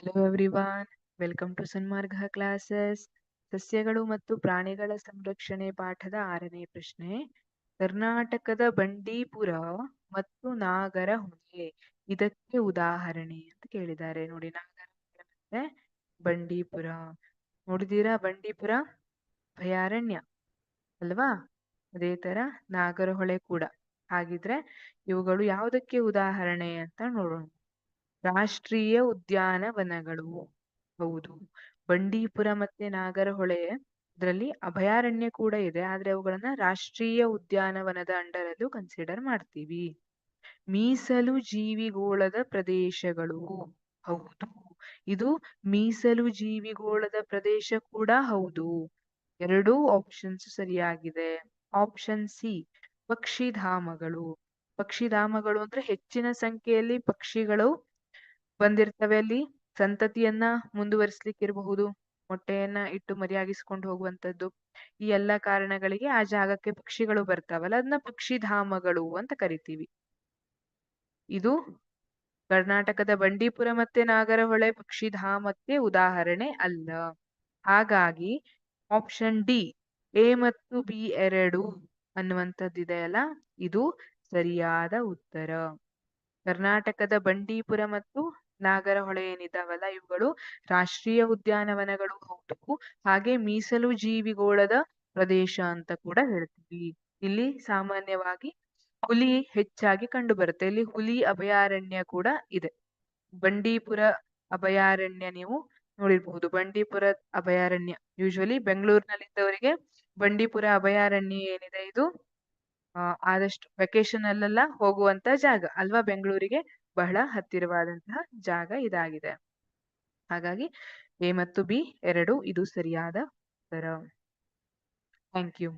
Hello everyone, welcome to Sanmarga classes. ಸಸ್ಯಗಳು ಮತ್ತು ಪ್ರಾಣಿಗಳ ಸಂರಕ್ಷಣೆ ಪಾಠದ 6ನೇ ಪ್ರಶ್ನೆ. ಕರ್ನಾಟಕದ ಬಂಡೀಪುರ ಮತ್ತು ನಾಗರಹೊಳೆ ಇದಕ್ಕೆ ಉದಾಹರಣೆ ಅಂತ ಕೇಳಿದ್ದಾರೆ. ನೋಡಿ, ನಾಗರಹೊಳೆ ಮತ್ತೆ ಬಂಡೀಪುರ. ನೋಡಿದೀರಾ? ಬಂಡೀಪುರ ಅಭಯಾರಣ್ಯ ಅಲ್ವಾ? ಅದೇ ತರ ನಾಗರಹೊಳೆ ಕೂಡ. ಹಾಗಿದ್ರೆ ಇವುಗಳು ಯಾವುದಕ್ಕೆ ಉದಾಹರಣೆ ಅಂತ ನೋಡೋಣ. ರಾಷ್ಟ್ರೀಯ ಉದ್ಯಾನವನಗಳು. ಹೌದು, ಬಂಡೀಪುರ ಮತ್ತೆ ನಾಗರಹೊಳೆ ಇದರಲ್ಲಿ ಅಭಯಾರಣ್ಯ ಕೂಡ ಇದೆ, ಆದ್ರೆ ಅವುಗಳನ್ನ ರಾಷ್ಟ್ರೀಯ ಉದ್ಯಾನವನದ ಅಂಡರಲ್ಲೂ ಕನ್ಸಿಡರ್ ಮಾಡ್ತೀವಿ. ಮೀಸಲು ಜೀವಿಗೋಳದ ಪ್ರದೇಶಗಳು. ಹೌದು, ಇದು ಮೀಸಲು ಜೀವಿಗೋಳದ ಪ್ರದೇಶ ಕೂಡ ಹೌದು. ಎರಡೂ ಆಪ್ಷನ್ಸ್ ಸರಿಯಾಗಿದೆ. Option C, ಪಕ್ಷಿಧಾಮಗಳು. ಪಕ್ಷಿಧಾಮಗಳು ಅಂದ್ರೆ ಹೆಚ್ಚಿನ ಸಂಖ್ಯೆಯಲ್ಲಿ ಪಕ್ಷಿಗಳು ಬಂದಿರ್ತವೆ ಅಲ್ಲಿ, ಸಂತತಿಯನ್ನ ಮುಂದುವರಿಸ್ಲಿಕ್ಕಿರಬಹುದು, ಮೊಟ್ಟೆಯನ್ನ ಇಟ್ಟು ಮರಿಯಾಗಿಸ್ಕೊಂಡು ಹೋಗುವಂತದ್ದು. ಈ ಎಲ್ಲ ಕಾರಣಗಳಿಗೆ ಆ ಜಾಗಕ್ಕೆ ಪಕ್ಷಿಗಳು ಬರ್ತಾವಲ್ಲ, ಅದನ್ನ ಪಕ್ಷಿಧಾಮಗಳು ಅಂತ ಕರಿತೀವಿ. ಇದು ಕರ್ನಾಟಕದ ಬಂಡೀಪುರ ಮತ್ತೆ ನಾಗರಹೊಳೆ ಪಕ್ಷಿಧಾಮಕ್ಕೆ ಉದಾಹರಣೆ ಅಲ್ಲ. ಹಾಗಾಗಿ ಆಪ್ಷನ್ ಡಿ, ಎ ಮತ್ತು ಬಿ ಎರಡು ಅನ್ನುವಂಥದ್ದಿದೆಯಲ್ಲ, ಇದು ಸರಿಯಾದ ಉತ್ತರ. ಕರ್ನಾಟಕದ ಬಂಡೀಪುರ ಮತ್ತು ನಾಗರಹೊಳೆ ಏನಿದಾವಲ್ಲ, ಇವುಗಳು ರಾಷ್ಟ್ರೀಯ ಉದ್ಯಾನವನಗಳು ಹೌದು, ಹಾಗೆ ಮೀಸಲು ಜೀವಿಗೋಳದ ಪ್ರದೇಶ ಅಂತ ಕೂಡ ಹೇಳ್ತೀವಿ. ಇಲ್ಲಿ ಸಾಮಾನ್ಯವಾಗಿ ಹುಲಿ ಹೆಚ್ಚಾಗಿ ಕಂಡು ಬರುತ್ತೆ. ಇಲ್ಲಿ ಹುಲಿ ಅಭಯಾರಣ್ಯ ಕೂಡ ಇದೆ. ಬಂಡೀಪುರ ಅಭಯಾರಣ್ಯ ನೀವು ನೋಡಿರ್ಬಹುದು. ಬಂಡೀಪುರ ಅಭಯಾರಣ್ಯ ಯೂಶುವಲಿ ಬೆಂಗಳೂರಿನಲ್ಲಿದ್ದವರಿಗೆ ಬಂಡೀಪುರ ಅಭಯಾರಣ್ಯ ಏನಿದೆ ಇದು ಆದಷ್ಟು ವೆಕೇಶನ್ ಅಲ್ಲೆಲ್ಲ ಹೋಗುವಂತ ಜಾಗ ಅಲ್ವಾ? ಬೆಂಗಳೂರಿಗೆ ಬಹಳ ಹತ್ತಿರವಾದಂತಹ ಜಾಗ ಇದಾಗಿದೆ. ಹಾಗಾಗಿ ಎ ಮತ್ತು ಬಿ ಎರಡು ಇದು ಸರಿಯಾದ ಉತ್ತರ. Thank you.